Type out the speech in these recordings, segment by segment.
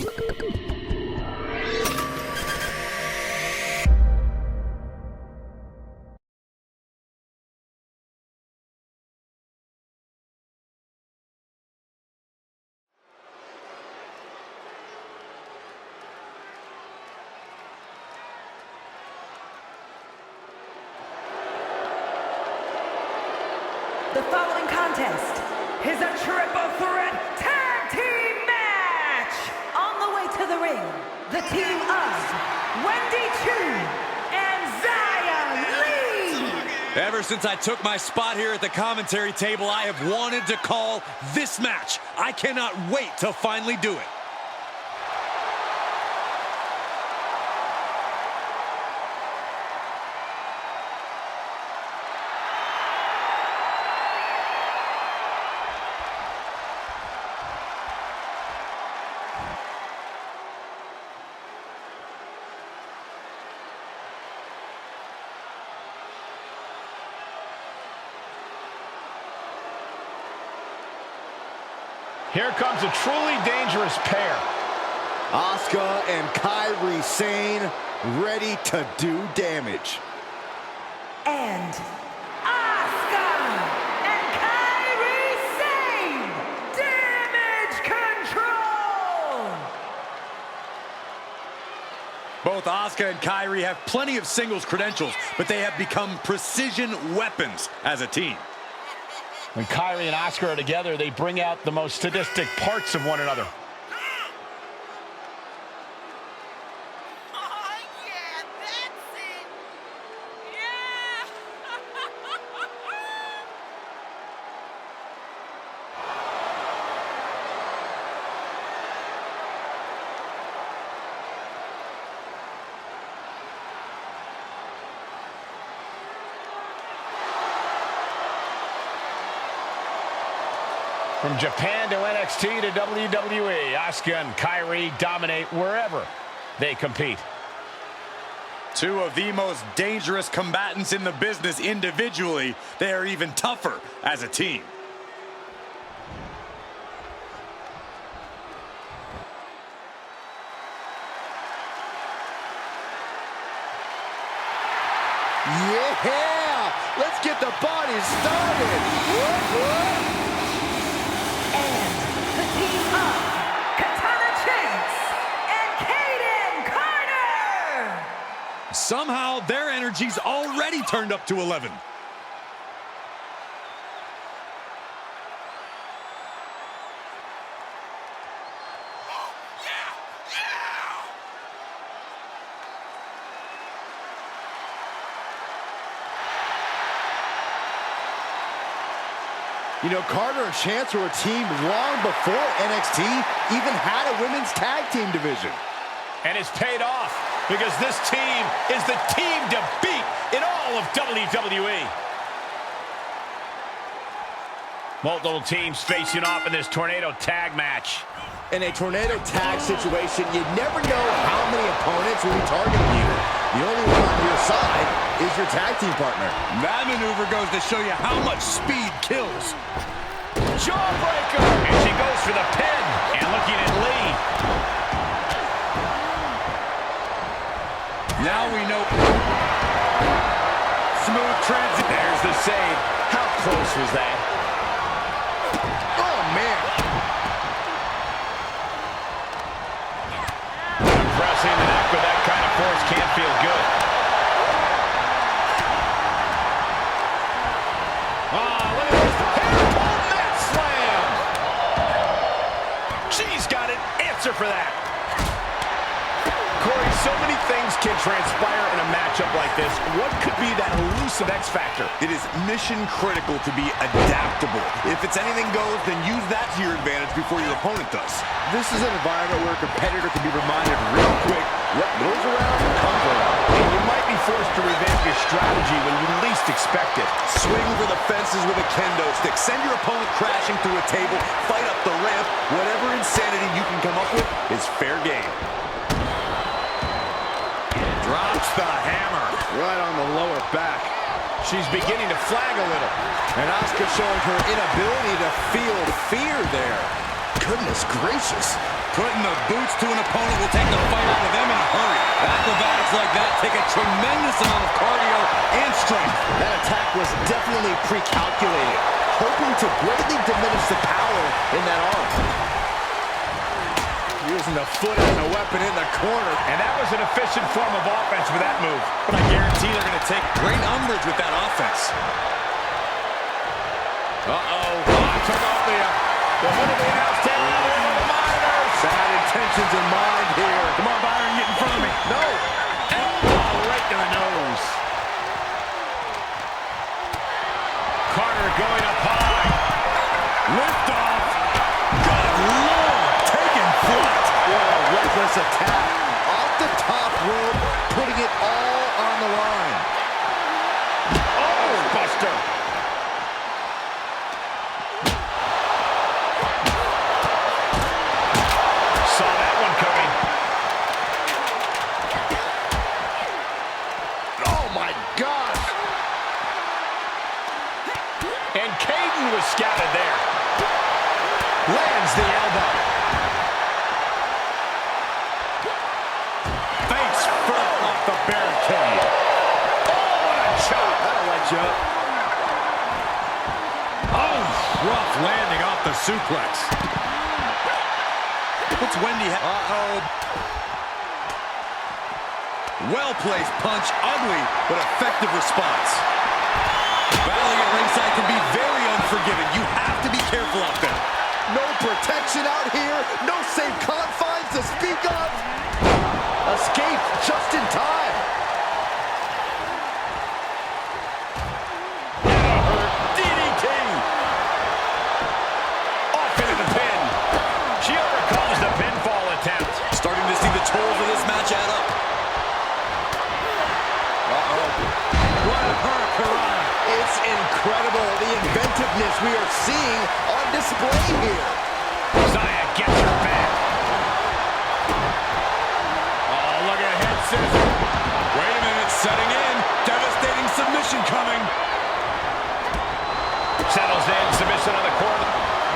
The following contest is a triple threat tag team match. On the way to the ring, the team of Wendy, Choo and Lee. Ever since I took my spot here at the commentary table, I have wanted to call this match. I cannot wait to finally do it. Here comes a truly dangerous pair. Asuka and Kairi Sane, ready to do damage. And Asuka and Kairi Sane, damage control. Both Asuka and Kairi have plenty of singles credentials, but they have become precision weapons as a team. When Kairi and Asuka are together, they bring out the most sadistic parts of one another. Oh, yeah, that's it. Yeah. From Japan to NXT to WWE, Asuka and Kairi dominate wherever they compete. Two of the most dangerous combatants in the business individually. They are even tougher as a team. Yeah! Let's get the body started! Whoop, whoop. The team of Katana and Kayden Carter. Somehow their energy's already turned up to 11. You know, Carter and Chance were a team long before NXT even had a women's tag team division. And it's paid off because this team is the team to beat in all of WWE. Multiple teams facing off in this tornado tag match. In a tornado tag situation, you never know how many opponents will be targeting you. The only one on your side is your tag team partner. That maneuver goes to show you how much speed kills. Jawbreaker! And she goes for the pin. And looking at Lee. Now we know. Smooth transit. There's the save. How close was that? Oh, man. Pressing the neck with that kind of force can't feel good. Oh, look at this. Hair-pulled net slam. She's got an answer for that. Corey, so many things can transpire in a matchup like this. What could be that elusive X factor? It is mission critical to be adaptable. If it's anything goes, then use that to your advantage before your opponent does. This is an environment where a competitor can be reminded real quick what goes around comes around. And you might be forced to revamp your strategy when you least expect it. Swing for the fences with a kendo stick. Send your opponent crashing through a table. Fight up the ramp. Whatever insanity you can come up with is fair game. Drops the hammer. Right on the lower back. She's beginning to flag a little. And Asuka showing her inability to feel fear there. Goodness gracious. Putting the boots to an opponent will take the fight out of them in a hurry. Acrobatics like that take a tremendous amount of cardio and strength. That attack was definitely pre-calculated, hoping to greatly diminish the power in that arm. Using the foot as a weapon in the corner. And that was an efficient form of offense with that move. But I guarantee they're going to take great umbrage with that offense. Uh-oh. Took off the hood of the announce table. There are the monitors. Bad intentions in mind here. Come on, Byron, get in front of me. No. Elbow right to the nose. Carter going up high. Lift off. Good Lord, taking flight. What a reckless attack. Off the top rope, putting it all on the line. Oh, Buster. Saw that one coming. Oh, my gosh. And Kayden was scouted there. Lands the elbow. Face first off the barricade. Oh, what a chop. That'll let you up. Oh, rough landing off the suplex. What's Wendy? Uh-oh. Well-placed punch. Ugly, but effective response. Battling at ringside can be very unforgiving. You have to be careful out there. No protection out here. No safe confines to speak of. Escape just in time. DDT. Off into the pin. She overcomes the pinfall attempt. Starting to see the tolls of this match add up. Uh-oh. What a hurricane. It's incredible the inventiveness we are seeing on display here. Zaya gets her back. Oh, look at head scissor. Wait a minute, setting in. Devastating submission coming. Settles in, submission on the corner.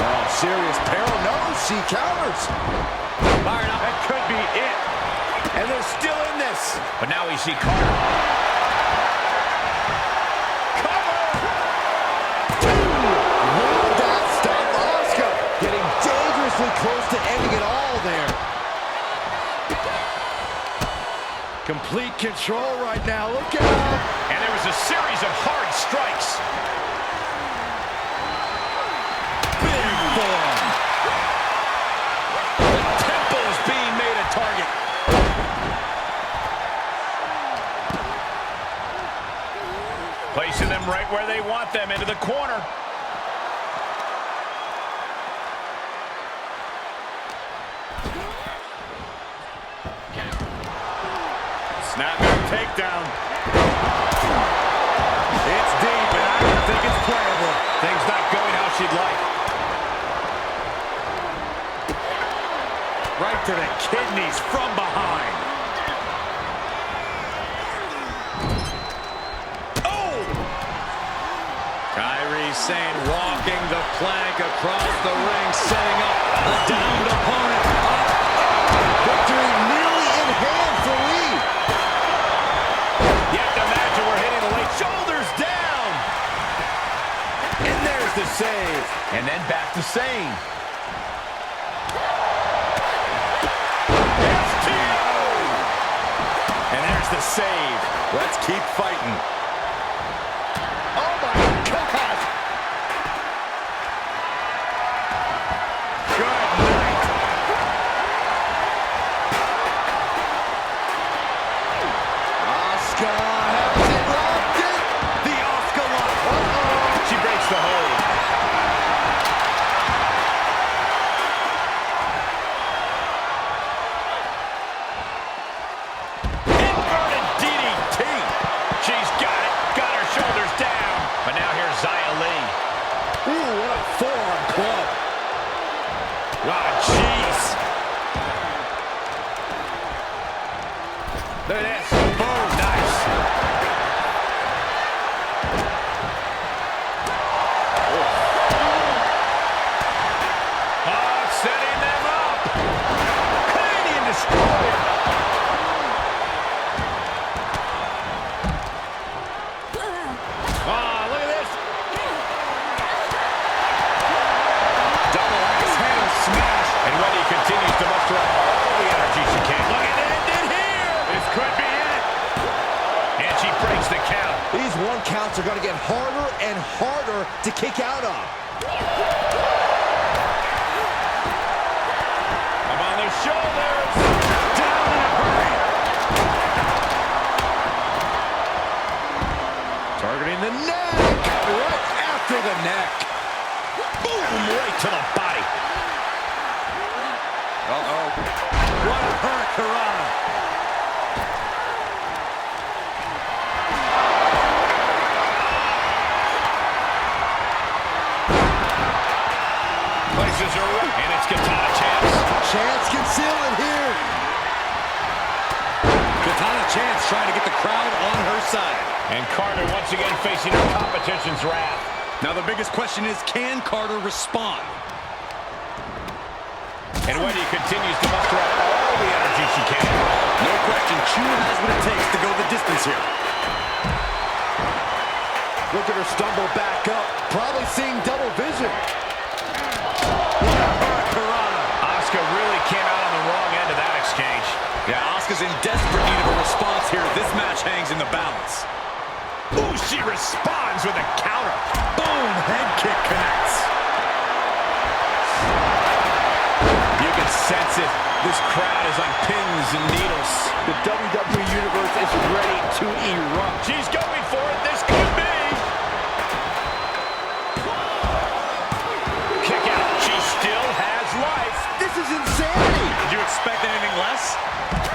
Oh, serious peril. No, she counters. Fired up. That could be it. And they're still in this. But now we see Carter. Will that stop Asuka? Getting dangerously close to ending it all there. Complete control right now. Look out. And there was a series of hard strikes. Big form. The temple is being made a target. Placing them right where they want them, into the corner. Snapback takedown. It's deep, and I don't think it's playable. Things not going how she'd like. Right to the kidneys from behind. Oh! Kairi Sane walking the plank across the ring, setting up a downed opponent. Victory nearly in hand for Lee. You have to imagine we're hitting the late shoulders down. And there's the save. And then back to Sane. And there's the save. Let's keep fighting. Oh, my God. Good night. Asuka has it locked in. The Asuka lock. She breaks the hold. Inverted DDT. She's got destroyer. Oh, look at this. Double axe handle smash. And Wendy continues to muster up all the energy she can. Look at it, ended here. This could be it. And she breaks the count. These 1 counts are going to get harder and harder to kick out of. Up on the shoulders. Down in a hurry. Targeting the neck. Right after the neck. Boom, right to the body. Uh-oh. What a hurricanrana. Places her right, and it's Katana Chance. Chance can seal it here. Katana Chance trying to get the crowd on her side. And Carter once again facing her competition's wrath. Now the biggest question is, can Carter respond? And Wendy continues to muster up all the energy she can. No question, Choo has what it takes to go the distance here. Look at her stumble back up. Probably seeing double vision. Asuka really came out on the wrong end of that exchange. Yeah, Asuka's in desperate need of a response here. This match hangs in the balance. Ooh, she responds with a counter. Boom, head kick connects. You can sense it. This crowd is on pins and needles. The WWE Universe is ready to erupt. She's going for it. This could be. Kick out. She still has life. This is insanity. Did you expect anything less?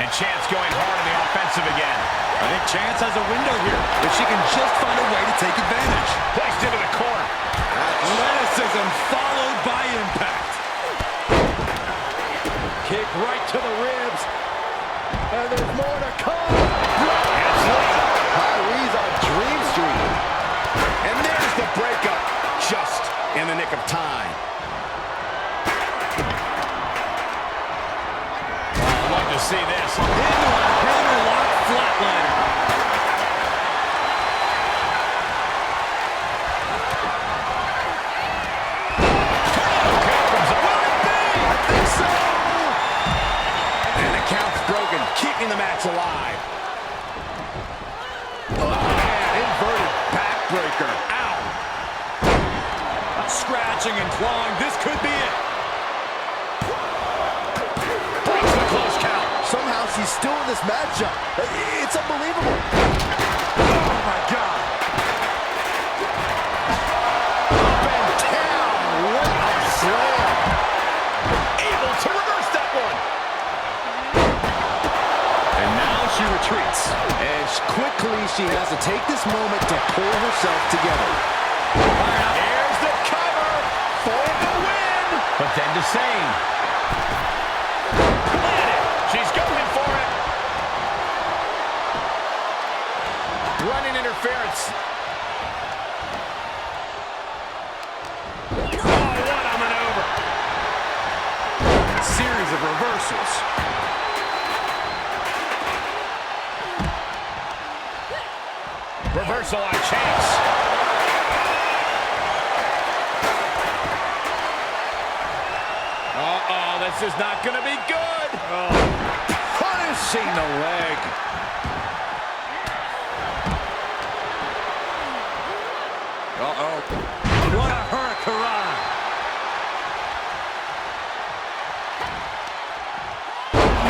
And Chance going hard on the offensive again. I think Chance has a window here, if she can just find a way to take advantage. Placed into the corner. Athleticism followed by impact. Kick right to the ribs. And there's more to come. It's late. Kyrie's on Dream Street. And there's the breakup. Just in the nick of time. I'd love to see this. Into a hammerlock flatliner. Keeping the match alive. Oh, man, inverted backbreaker. Ow. Scratching and clawing. This could be it. Breaks the close count. Somehow she's still in this matchup. It's unbelievable. Oh, my God. Up and down. What a slam. Able to reverse that one. And now she retreats. And quickly she has to take this moment to pull herself together. Here's the cover for the win. But then to Sane. Planted. She's going for it. Running interference. Oh, what a maneuver. A series of reversals. Reversal on Chance. Uh-oh, this is not going to be good. Oh. Punishing the leg. Uh-oh. What a hurricanrana.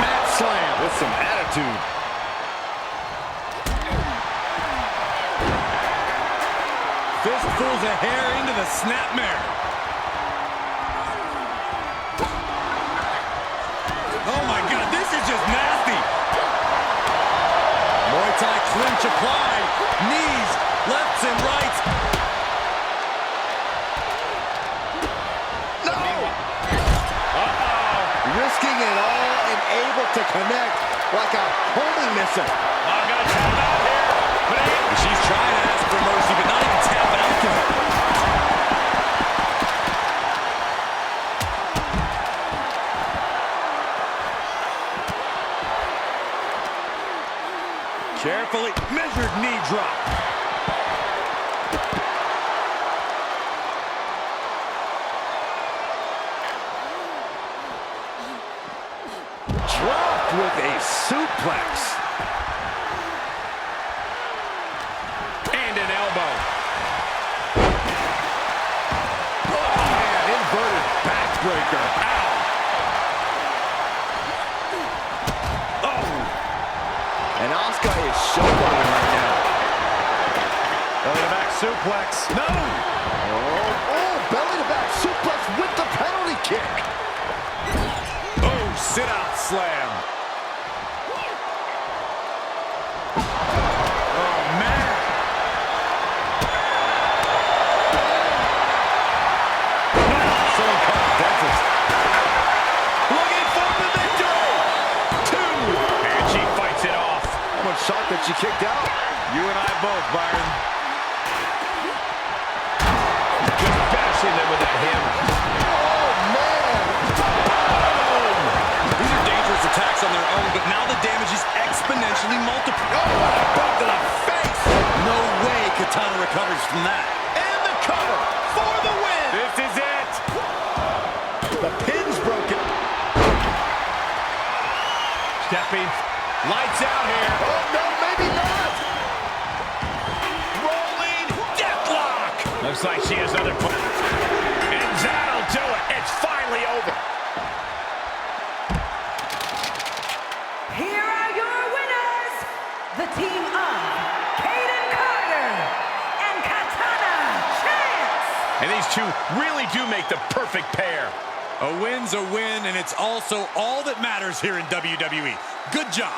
Mat slam with some attitude. Fistfuls of hair into the snapmare. Oh my God, this is just nasty. Muay Thai clinch applied. Knees, lefts and rights. No! Uh-oh. Risking it all and able to connect like a homing missile. I'm going to tap out here. She's trying to ask for mercy, but not even tapping out to her. Carefully measured knee drop. Dropped with a suplex. And an elbow. Oh, man, inverted backbreaker. Ow. Oh. And Asuka is showboating right now. Belly to back suplex. No. Oh, belly to back suplex with the penalty kick. Oh, sit-out slam. Oh, man. Someone call the dentist. Looking for the victory. 2. And she fights it off. I'm shocked that she kicked out. You and I both, Byron. Just bashing them with that hammer. Oh, man. These are dangerous attacks on their own, but now the damage is exponentially multiplied. Oh, boot to the face. No way Katana recovers from that. And the cover for the win. This is it. The pin's broken. Stepping. Lights out here. Oh, no, maybe not. Rolling deathlock. Looks like she has other plans. And that'll do it. It's finally over. Here are your winners, the team of Kayden and Katana Chance. And these two really do make the perfect pair. A win's a win, and it's also all that matters here in WWE. Good job.